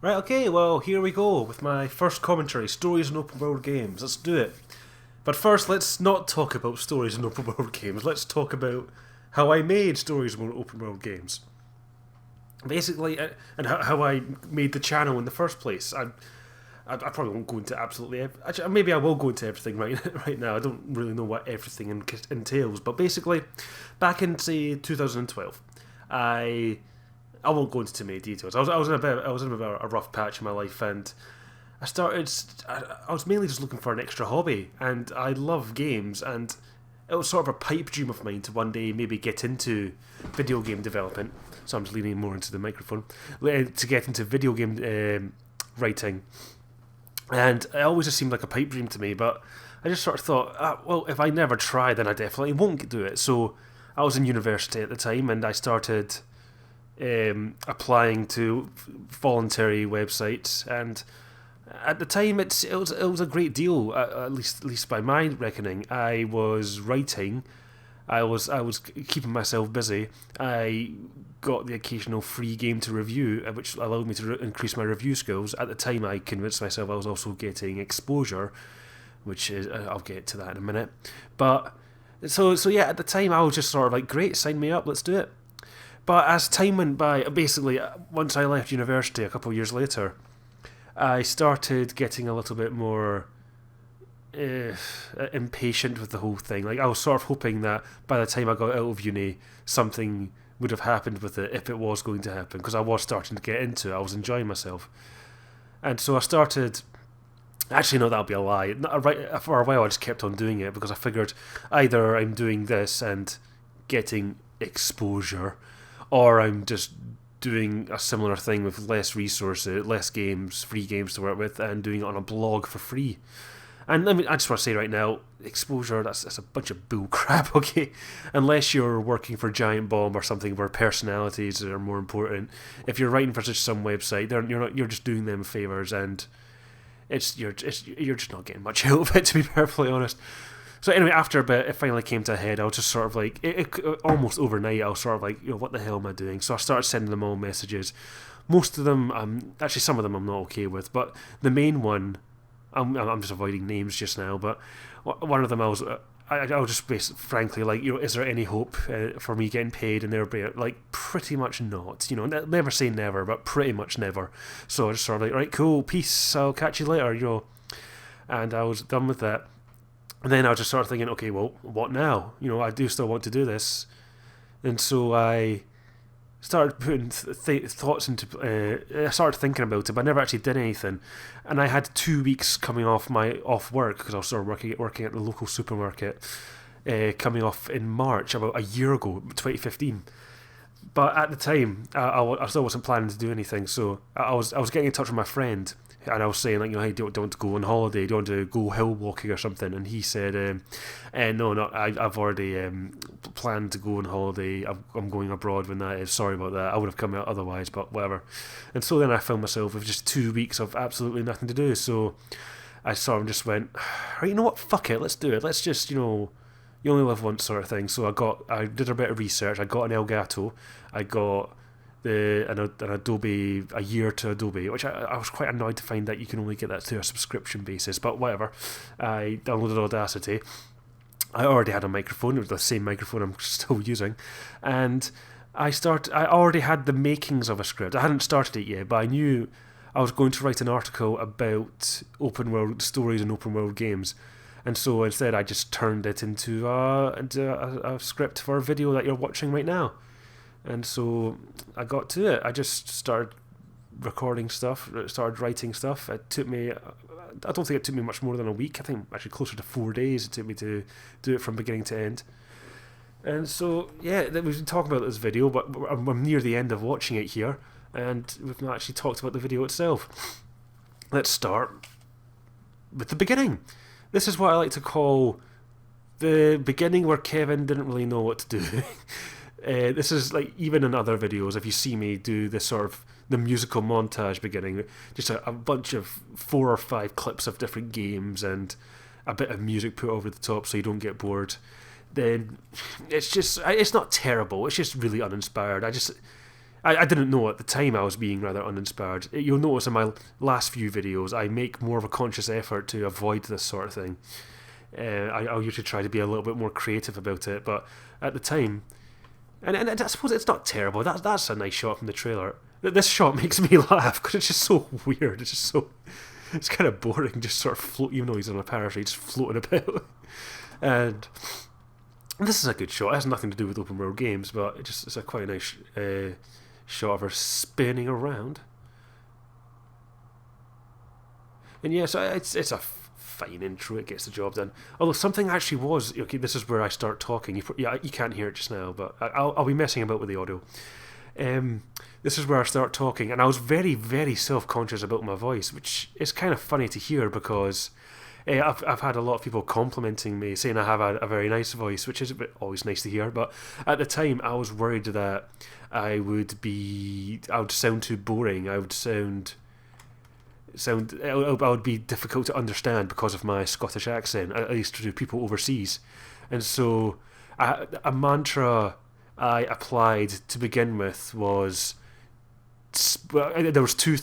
Right, okay, well, here we go with my first commentary stories in open world games. Let's do it. But first, let's not talk about stories in open world games. Let's talk about how I made stories in open world games. Basically, and how I made the channel in the first place. I probably won't go into absolutely actually, maybe I will go into everything right now. I don't really know what everything entails, but basically, back in say 2012, I I won't go into too many details. I was in a bit of a rough patch in my life, and I started. I was mainly just looking for an extra hobby, and I love games, and it was sort of a pipe dream of mine to one day maybe get into video game development. So I'm just leaning more into the microphone to get into video game writing, and it always just seemed like a pipe dream to me. But I just sort of thought, well, if I never try, then I definitely won't do it. So I was in university at the time, and I started applying to voluntary websites, and at the time it was a great deal, at least by my reckoning. I was writing, I was keeping myself busy. I got the occasional free game to review, which allowed me to increase my review skills. At the time, I convinced myself I was also getting exposure, which is I'll get to that in a minute. But so yeah, at the time I was just sort of like, great, sign me up, let's do it. But as time went by, basically, once I left university a couple of years later, I started getting a little bit more uh, impatient with the whole thing. Like, I was sort of hoping that by the time I got out of uni, something would have happened with it if it was going to happen, because I was starting to get into it. I was enjoying myself. And so I started. Actually, no, that'll be a lie. Right, for a while, I just kept on doing it because I figured either I'm doing this and getting exposure, or I'm just doing a similar thing with less resources, less games, free games to work with, and doing it on a blog for free. And I just want to say right now, exposure, that's a bunch of bull crap, okay? Unless you're working for Giant Bomb or something where personalities are more important. If you're writing for just some website, you're just doing them favors, and you're just not getting much out of it, to be perfectly honest. So anyway, after a bit, it finally came to a head. I was just sort of like, almost overnight, I was sort of like, what the hell am I doing? So I started sending them all messages. Most of them, actually some of them I'm not okay with, but the main one, I'm just avoiding names just now, but one of them I was just frankly like, is there any hope for me getting paid? And they were like, pretty much not. Never say never, but pretty much never. So I just sort of like, right, cool, peace, I'll catch you later. And I was done with that. And then I was just sort of thinking, okay, well, what now? I do still want to do this. And so I started putting thoughts into. I started thinking about it, but I never actually did anything. And I had 2 weeks coming off work because I was sort of working at the local supermarket, coming off in March, about a year ago, 2015. But at the time, I still wasn't planning to do anything. So I was getting in touch with my friend, and I was saying, like, hey, do you want to go on holiday? Do you want to go hill walking or something? And he said, no, no, I've already planned to go on holiday. I'm going abroad when that is. Sorry about that. I would have come out otherwise, but whatever. And so then I found myself with just 2 weeks of absolutely nothing to do. So I sort of just went, right, you know what? Fuck it. Let's do it. Let's just, you only live once, sort of thing. So I did a bit of research. I got an Elgato. I got an Adobe, a year to Adobe, which I was quite annoyed to find that you can only get that to a subscription basis, but whatever. I downloaded Audacity. I already had a microphone. It was the same microphone I'm still using, and I already had the makings of a script. I hadn't started it yet, but I knew I was going to write an article about open world stories and open world games. And so instead, I just turned it into a script for a video that you're watching right now. And so I got to it. I just started recording stuff, started writing stuff. It took me, I don't think it took me much more than a week. I think actually closer to 4 days it took me to do it from beginning to end. And so, yeah, we've been talking about this video, but I'm near the end of watching it here, and we've not actually talked about the video itself. Let's start with the beginning. This is what I like to call the beginning where Kevin didn't really know what to do. This is like, even in other videos, if you see me do this sort of the musical montage beginning, just a bunch of 4 or 5 clips of different games and a bit of music put over the top so you don't get bored, then it's not terrible. It's just really uninspired. I didn't know at the time I was being rather uninspired. You'll notice in my last few videos I make more of a conscious effort to avoid this sort of thing. I'll usually try to be a little bit more creative about it, but at the time, and I suppose it's not terrible. That's a nice shot from the trailer. This shot makes me laugh because it's just so weird. It's just so, it's kind of boring. Just sort of float, even though he's on a parachute, just floating about. And this is a good shot. It has nothing to do with open world games, but it's a quite a nice shot of her spinning around. And yeah, so it's a fine intro. It gets the job done. Although something actually was okay. This is where I start talking. You can't hear it just now, but I'll be messing about with the audio. This is where I start talking, and I was very, very self-conscious about my voice, which is kind of funny to hear because I've had a lot of people complimenting me, saying I have a very nice voice, which is always nice to hear. But at the time, I was worried that I would sound too boring. I would be difficult to understand because of my Scottish accent, at least to people overseas. And so a mantra I applied to begin with was, there was two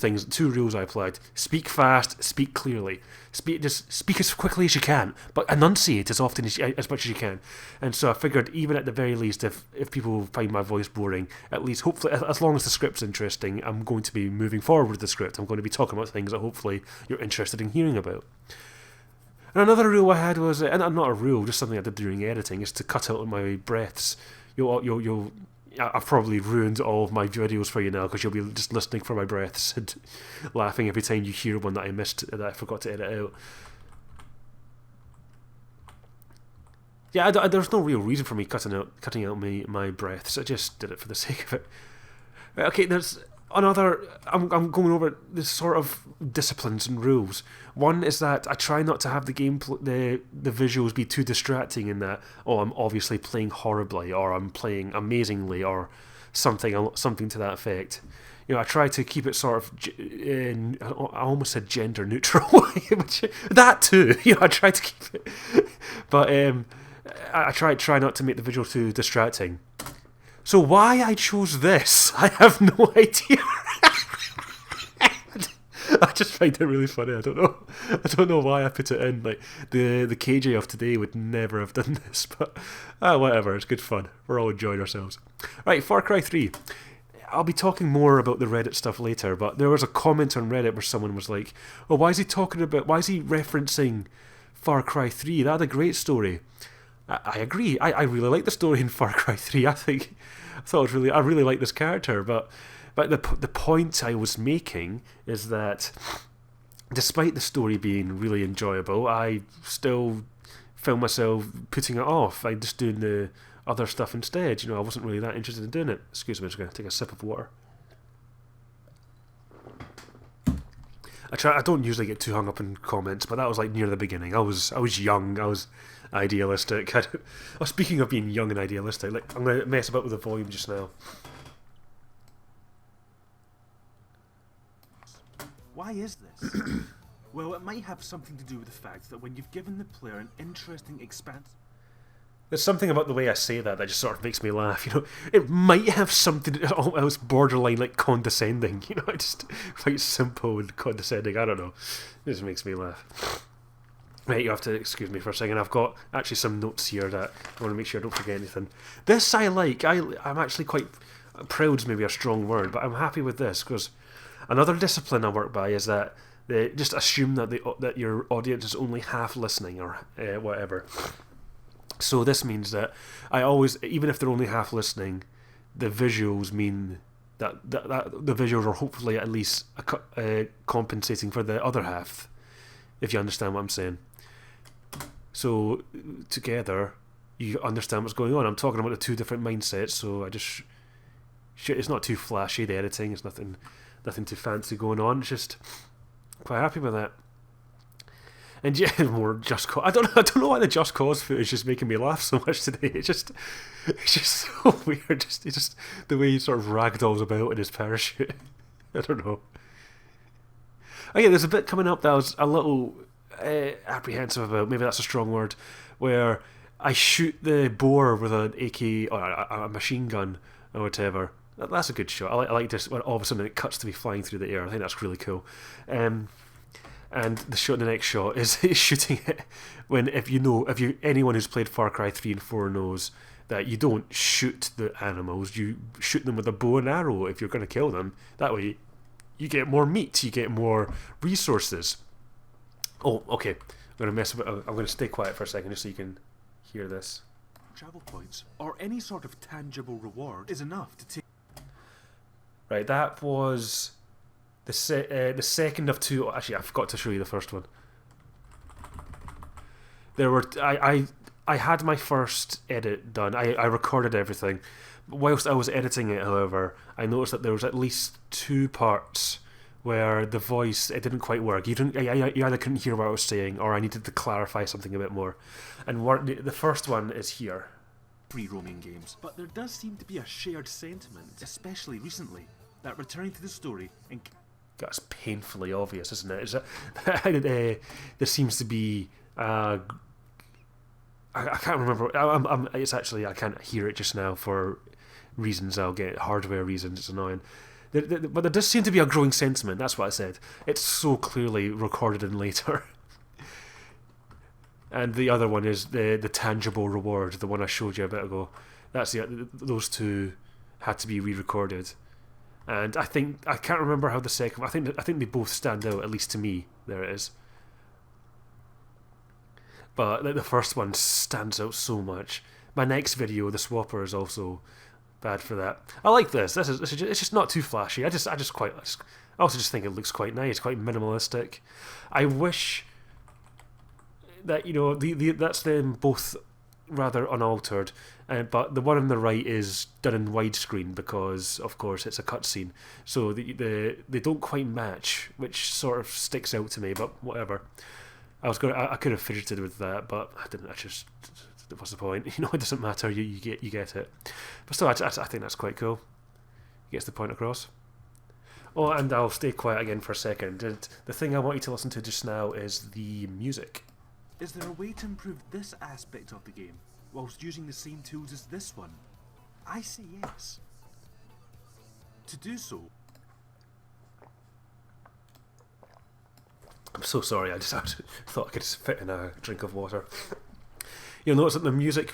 rules I applied: speak fast, speak clearly, just speak as quickly as you can, but enunciate as often as much as you can. And so I figured, even at the very least, if people find my voice boring, at least hopefully, as long as the script's interesting, I'm going to be moving forward with the script. I'm going to be talking about things that hopefully you're interested in hearing about. And another rule I had was, and not a rule, just something I did during editing, is to cut out my breaths. I've probably ruined all of my videos for you now because you'll be just listening for my breaths and laughing every time you hear one that I missed, that I forgot to edit out. Yeah, there's no real reason for me cutting out my breaths. I just did it for the sake of it. Okay, there's another. I'm going over this sort of disciplines and rules. One is that I try not to have the visuals be too distracting in that, oh, I'm obviously playing horribly, or I'm playing amazingly, or something to that effect. I try to keep it sort of, I almost said gender neutral, that too. I try to keep it, but I try not to make the visual too distracting. So why I chose this, I have no idea. I just find it really funny. I don't know why I put it in. Like the KJ of today would never have done this, but whatever. It's good fun. We're all enjoying ourselves. Right, Far Cry 3. I'll be talking more about the Reddit stuff later, but there was a comment on Reddit where someone was like, "Oh, why is he referencing Far Cry 3? That had a great story." I agree. I really like the story in Far Cry 3. I really like this character, but the point I was making is that despite the story being really enjoyable, I still found myself putting it off. I'm just doing the other stuff instead. I wasn't really that interested in doing it. Excuse me, I'm just going to take a sip of water. I don't usually get too hung up in comments, but that was like near the beginning. I was young. I was idealistic. Speaking of being young and idealistic, I'm going to mess about with the volume just now. Why is this? Well, it might have something to do with the fact that when you've given the player an interesting expanse... There's something about the way I say that just sort of makes me laugh. It might have something else borderline like condescending. It's just quite simple and condescending. I don't know. It just makes me laugh. Right, you have to excuse me for a second. I've got actually some notes here that I want to make sure I don't forget anything. This I like. I'm actually quite proud is maybe a strong word, but I'm happy with this because another discipline I work by is that they just assume that your audience is only half listening or whatever. So this means that I always, even if they're only half listening, the visuals mean that the visuals are hopefully at least compensating for the other half, if you understand what I'm saying. So together, you understand what's going on. I'm talking about the two different mindsets, so it's not too flashy, the editing, it's nothing too fancy going on. It's just quite happy with that. And yeah, more Just Cause. I don't know why the Just Cause footage is just making me laugh so much today. It's just so weird. Just the way he sort of ragdolls about in his parachute. I don't know. Oh yeah, there's a bit coming up that I was a little apprehensive about. Maybe that's a strong word. Where I shoot the boar with an AK or a machine gun or whatever. That's a good shot. I like this when all of a sudden it cuts to me flying through the air. I think that's really cool. And the next shot is shooting it when, if anyone who's played Far Cry 3 and 4 knows that you don't shoot the animals, you shoot them with a bow and arrow if you're going to kill them. That way you get more meat, you get more resources. Oh, okay. I'm going to stay quiet for a second just so you can hear this. Travel points or any sort of tangible reward is enough to take. Right, that was the second of two. Actually, I forgot to show you the first one. There were I had my first edit done. I recorded everything. Whilst I was editing it, however, I noticed that there was at least 2 parts where the voice, it didn't quite work. You either couldn't hear what I was saying, or I needed to clarify something a bit more. And the first one is here. Free roaming games, but there does seem to be a shared sentiment, especially recently, that returning to the story and that's painfully obvious, isn't it? There seems to be I can't remember. It's actually I can't hear it just now for reasons I'll get, hardware reasons. It's annoying. But there does seem to be a growing sentiment. That's what I said. It's so clearly recorded in later. And the other one is the tangible reward, the one I showed you a bit ago. Those 2 had to be re-recorded. And I can't remember how the second. I think they both stand out, at least to me. There it is. But the first one stands out so much. My next video, the Swapper, is also bad for that. I like this. It's just not too flashy. I also just think it looks quite nice, quite minimalistic. I wish that that's them both rather unaltered, but the one on the right is done in widescreen because, of course, it's a cutscene. So they don't quite match, which sort of sticks out to me. But whatever. I could have fidgeted with that, but I didn't. What's the point? It doesn't matter. You get it. But still, I think that's quite cool. Gets the point across. Oh, and I'll stay quiet again for a second. And the thing I want you to listen to just now is the music. Is there a way to improve this aspect of the game whilst using the same tools as this one? I say yes. To do so, I'm so sorry, I thought I could just fit in a drink of water. You'll notice that the music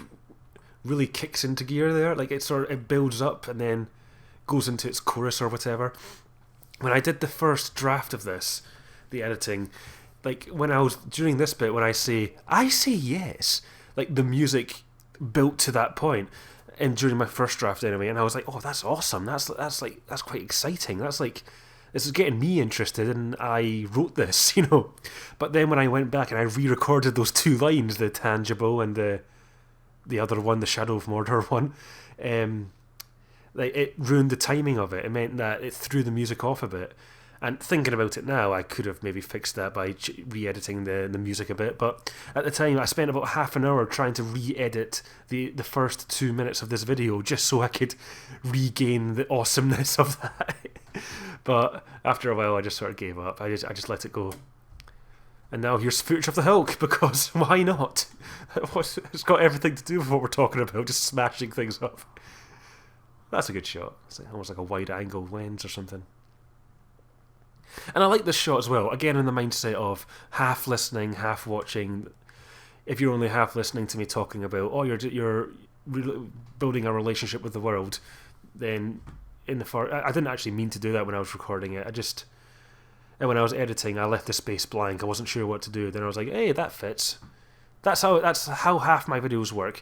really kicks into gear there. Like it builds up and then goes into its chorus or whatever. When I did the first draft of this, the editing, like when I was during this bit, when I say yes, like the music built to that point, and during my first draft anyway, and I was like, oh, that's awesome. That's quite exciting. This is getting me interested, and I wrote this, But then when I went back and I re-recorded those 2 lines, the tangible and the other one, the Shadow of Mordor one, it ruined the timing of it. It meant that it threw the music off a bit. And thinking about it now, I could have maybe fixed that by re-editing the music a bit. But at the time, I spent about half an hour trying to re-edit the first 2 minutes of this video just so I could regain the awesomeness of that. But after a while, I just sort of gave up. I just let it go. And now here's footage of the Hulk, because why not? It's got everything to do with what we're talking about, just smashing things up. That's a good shot. It's almost like a wide-angle lens or something. And I like this shot as well. Again, in the mindset of half listening, half watching. If you're only half listening to me talking about, you're building a relationship with the world, then I didn't actually mean to do that when I was recording it. And when I was editing, I left the space blank. I wasn't sure what to do. Then I was like, hey, that fits. That's how half my videos work.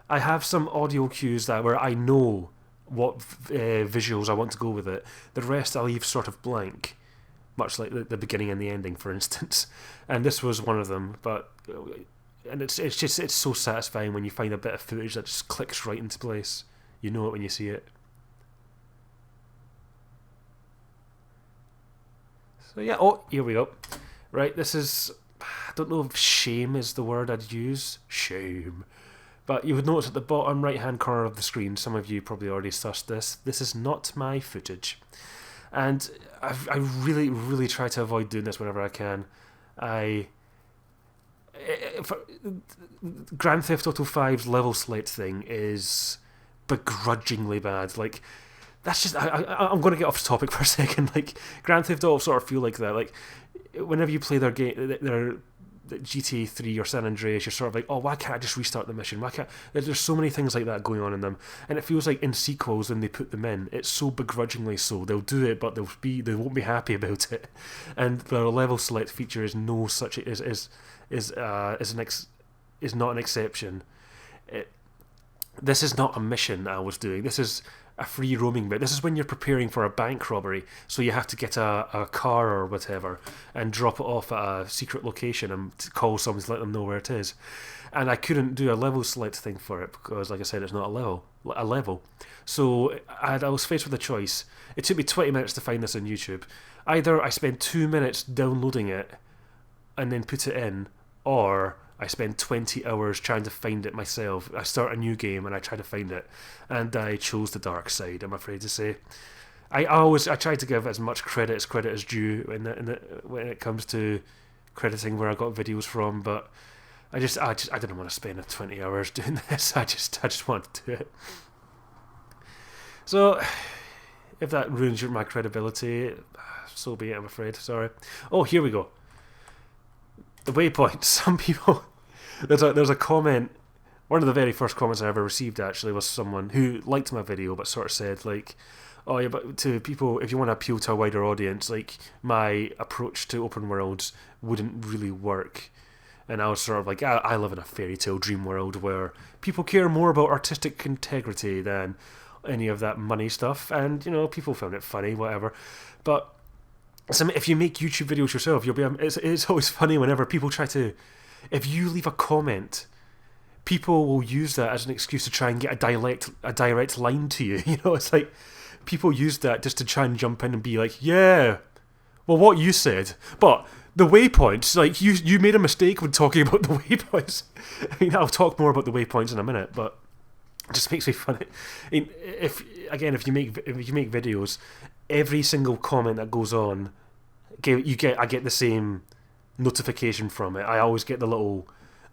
I have some audio cues where I know what visuals I want to go with it. The rest I leave sort of blank. Much like the beginning and the ending, for instance, and this was one of them. And it's so satisfying when you find a bit of footage that just clicks right into place. You know it when you see it. So yeah, here we go. Right, this is. I don't know if shame is the word I'd use. Shame. But you would notice at the bottom right-hand corner of the screen, some of you probably already sussed this. This is not my footage. And I really, really try to avoid doing this whenever I can. Grand Theft Auto 5's level select thing is begrudgingly bad. Like, that's just I'm going to get off topic for a second. Like Grand Theft Auto sort of feel like that. Like whenever you play their game, their GTA 3 or San Andreas, you're sort of like, oh, why can't I just restart the mission? Why can't there's so many things like that going on in them, and it feels like in sequels when they put them in, it's so begrudgingly so. They'll do it, but they won't be happy about it, and their level select feature is no such is not an exception. This is not a mission I was doing. This is a free roaming bit. This is when you're preparing for a bank robbery, so you have to get a car or whatever and drop it off at a secret location and call someone to let them know where it is. And I couldn't do a level select thing for it because, like I said, it's not a level. So I was faced with a choice. It took me 20 minutes to find this on YouTube. Either I spend 2 minutes downloading it and then put it in, or I spend 20 hours trying to find it myself. I start a new game and I try to find it, and I chose the dark side, I'm afraid to say. I try to give as much credit as due when it comes to crediting where I got videos from, but I didn't want to spend 20 hours doing this. I just wanted to do it. So if that ruins my credibility, so be it, I'm afraid. Sorry. Oh, here we go. The waypoint. Some people... There's a comment. One of the very first comments I ever received actually was someone who liked my video but sort of said like, oh yeah, but to people, if you want to appeal to a wider audience, like my approach to open worlds wouldn't really work. And I was sort of like, I live in a fairy tale dream world where people care more about artistic integrity than any of that money stuff, and people found it funny, whatever. But if you make YouTube videos yourself, you'll be. It's always funny whenever people try to. If you leave a comment, people will use that as an excuse to try and get a direct line to you. It's like people use that just to try and jump in and be like, yeah, well, what you said, but the waypoints, like you made a mistake when talking about the waypoints. I mean, I'll talk more about the waypoints in a minute, but it just makes me funny. If you make videos, every single comment that goes on, I get the same notification from it. I always get the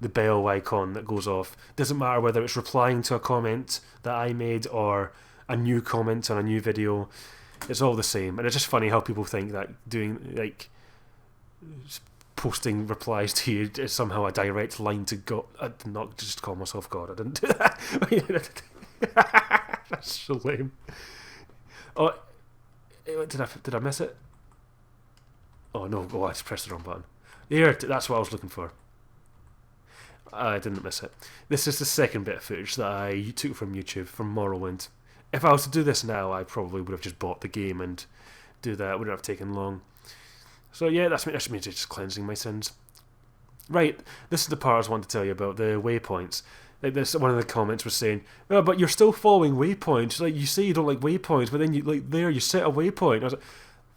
bell icon that goes off. Doesn't matter whether it's replying to a comment that I made or a new comment on a new video. It's all the same, and it's just funny how people think that doing like posting replies to you is somehow a direct line to God. I did not just call myself God. I didn't do that. That's so lame. Oh, did I miss it? Oh no! Oh, I just pressed the wrong button. There, that's what I was looking for. I didn't miss it. This is the second bit of footage that I took from YouTube, from Morrowind. If I was to do this now, I probably would have just bought the game and do that. It wouldn't have taken long. So yeah, that's me just cleansing my sins. Right, this is the part I was wanting to tell you about, the waypoints. Like this, one of the comments was saying, "Oh, but you're still following waypoints. Like you say you don't like waypoints, but then you set a waypoint." I was like,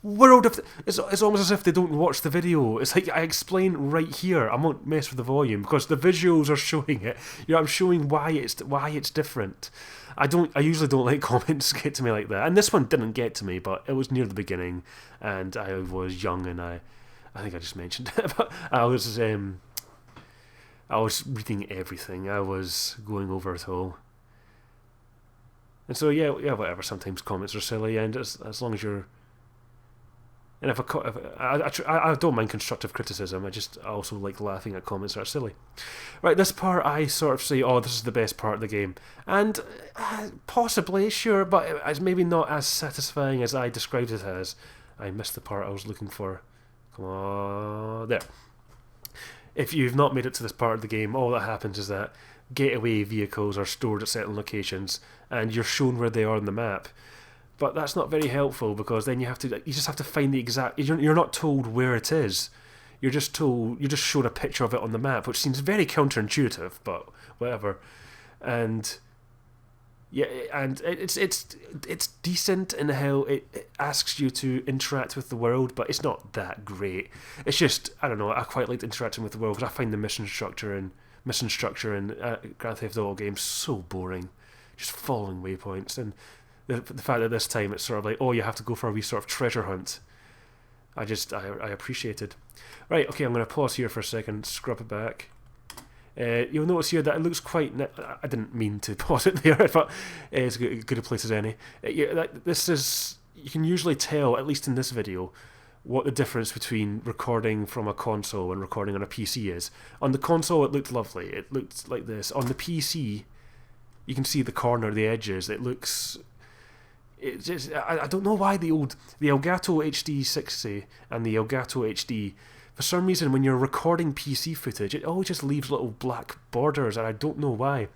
world of it's almost as if they don't watch the video. It's like I explain right here. I won't mess with the volume because the visuals are showing it. I'm showing why it's different. I usually don't let comments get to me like that, and this one didn't get to me, but it was near the beginning, and I was young, and I think I just mentioned it, but I was reading everything. I was going over it all, and so yeah, whatever. Sometimes comments are silly, and as long as you're. And if I don't mind constructive criticism, I also like laughing at comments that are silly. Right, this part I sort of say, oh, this is the best part of the game. And possibly, sure, but it's maybe not as satisfying as I described it as. I missed the part I was looking for. Come on, there. If you've not made it to this part of the game, all that happens is that getaway vehicles are stored at certain locations, and you're shown where they are on the map. But that's not very helpful because then you just have to find the exact. You're not told where it is. You're just shown a picture of it on the map, which seems very counterintuitive, but whatever. And yeah, and it's decent in how it asks you to interact with the world, but it's not that great. It's just, I don't know. I quite like interacting with the world because I find the mission structure in Grand Theft Auto games so boring, just following waypoints. And the fact that this time it's sort of like, oh, you have to go for a wee sort of treasure hunt. I appreciate it. Right, okay, I'm going to pause here for a second, scrub it back. You'll notice here that it looks quite. I didn't mean to pause it there, but it's as good a place as any. This is. You can usually tell, at least in this video, what the difference between recording from a console and recording on a PC is. On the console, it looked lovely. It looked like this. On the PC, you can see the corner, the edges. It looks. It just. I don't know why the Elgato HD 60 and the Elgato HD. For some reason, when you're recording PC footage, it always just leaves little black borders, and I don't know why.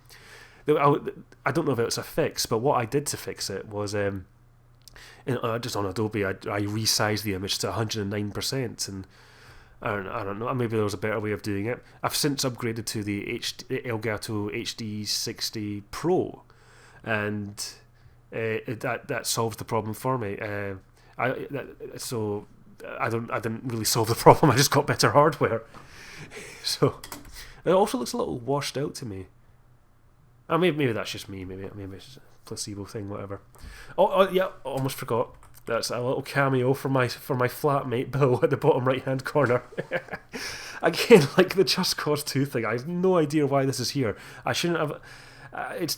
I don't know if it's a fix, but what I did to fix it was, just on Adobe, I resized the image to 109%, and I don't know, maybe there was a better way of doing it. I've since upgraded to the Elgato HD 60 Pro, and that solves the problem for me. I didn't really solve the problem. I just got better hardware. So it also looks a little washed out to me. Maybe that's just me. Maybe it's just a placebo thing. Whatever. Oh yeah, almost forgot. That's a little cameo for my flatmate Bill at the bottom right hand corner. Again, like the Just Cause 2 thing. I have no idea why this is here. I shouldn't have. That's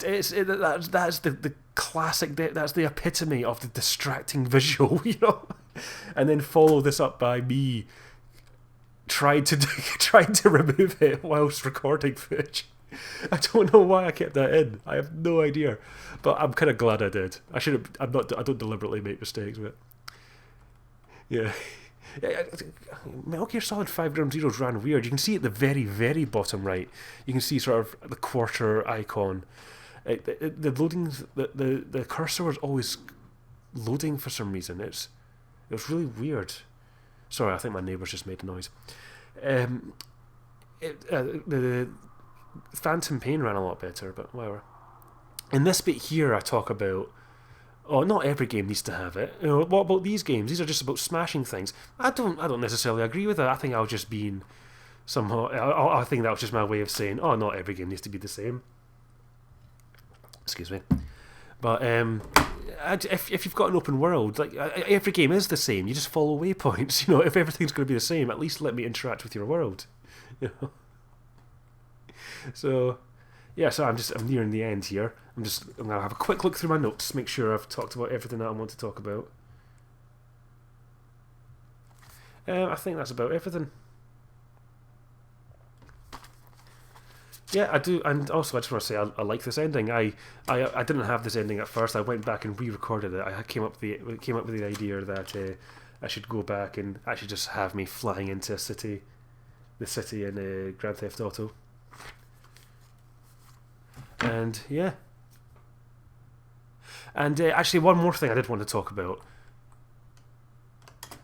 the classic. That's the epitome of the distracting visual, you know. And then follow this up by me trying to remove it whilst recording footage. I don't know why I kept that in. I have no idea, but I'm kind of glad I did. I should have. I don't deliberately make mistakes, but yeah. Metal Gear Solid 5 Ground Zeroes ran weird. You can see at the very, very bottom right, you can see sort of the quarter icon. The loading, the cursor was always loading for some reason. It was really weird. Sorry, I think my neighbours just made a noise. The Phantom Pain ran a lot better, but whatever. In this bit here, I talk about, not every game needs to have it. You know, what about these games? These are just about smashing things. I don't necessarily agree with that. I think I was just being somehow. I think that was just my way of saying, not every game needs to be the same. Excuse me. But if you've got an open world, like every game is the same. You just follow waypoints. You know, if everything's going to be the same, at least let me interact with your world. You know. So, yeah. So I'm nearing the end here. I'm gonna have a quick look through my notes, make sure I've talked about everything that I want to talk about. I think that's about everything. Yeah, I do, and also I just want to say I like this ending. I didn't have this ending at first. I went back and re-recorded it. I came up with the idea that I should go back and actually just have me flying into the city in Grand Theft Auto. And yeah, and actually one more thing I did want to talk about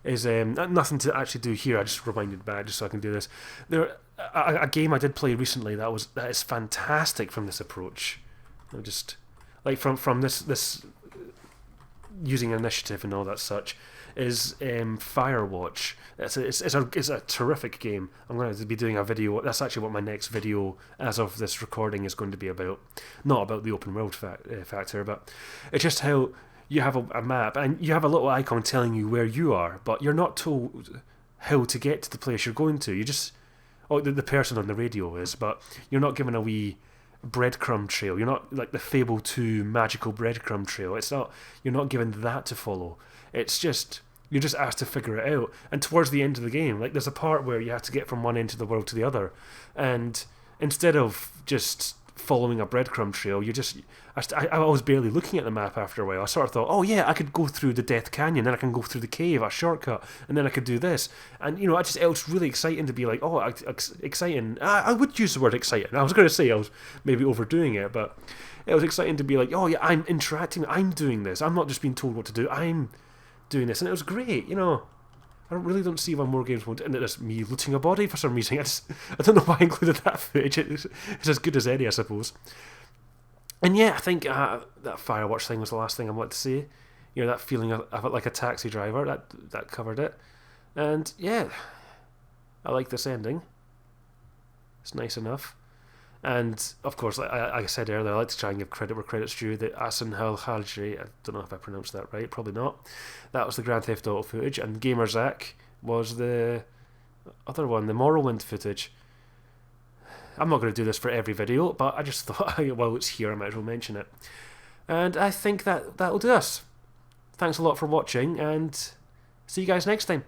is nothing to actually do here. I just reminded back just so I can do this. A game I did play recently that is fantastic from this approach. Just like from this using initiative and all that such is Firewatch. It's a terrific game. I'm going to be doing a video. That's actually what my next video, as of this recording, is going to be about. Not about the open world factor, but it's just how you have a map and you have a little icon telling you where you are, but you're not told how to get to the place you're going to. You just the person on the radio is, but you're not given a wee breadcrumb trail. You're not like the Fable 2 magical breadcrumb trail. You're not given that to follow. It's just you're just asked to figure it out. And towards the end of the game, like there's a part where you have to get from one end of the world to the other, and instead of just following a breadcrumb trail, I was barely looking at the map after a while. I sort of thought, oh yeah, I could go through the Death Canyon, then I can go through the cave, a shortcut, and then I could do this. And you know, it was really exciting to be like, exciting. I would use the word exciting. I was going to say I was maybe overdoing it, but it was exciting to be like, oh yeah, I'm interacting, I'm doing this. I'm not just being told what to do. I'm doing this, and it was great. You know, I really don't see why more games won't. And it's me looting a body for some reason. I don't know why I included that footage. It's as good as any, I suppose. And yeah, I think that Firewatch thing was the last thing I wanted to say. You know, that feeling of it like a taxi driver. That covered it. And yeah, I like this ending. It's nice enough. And of course, like I said earlier, I like to try and give credit where credit's due. The Asan Halhajri, I don't know if I pronounced that right, probably not. That was the Grand Theft Auto footage, and Gamerzak was the other one, the Morrowind footage. I'm not going to do this for every video, but I just thought, while it's here, I might as well mention it. And I think that'll do us. Thanks a lot for watching, and see you guys next time.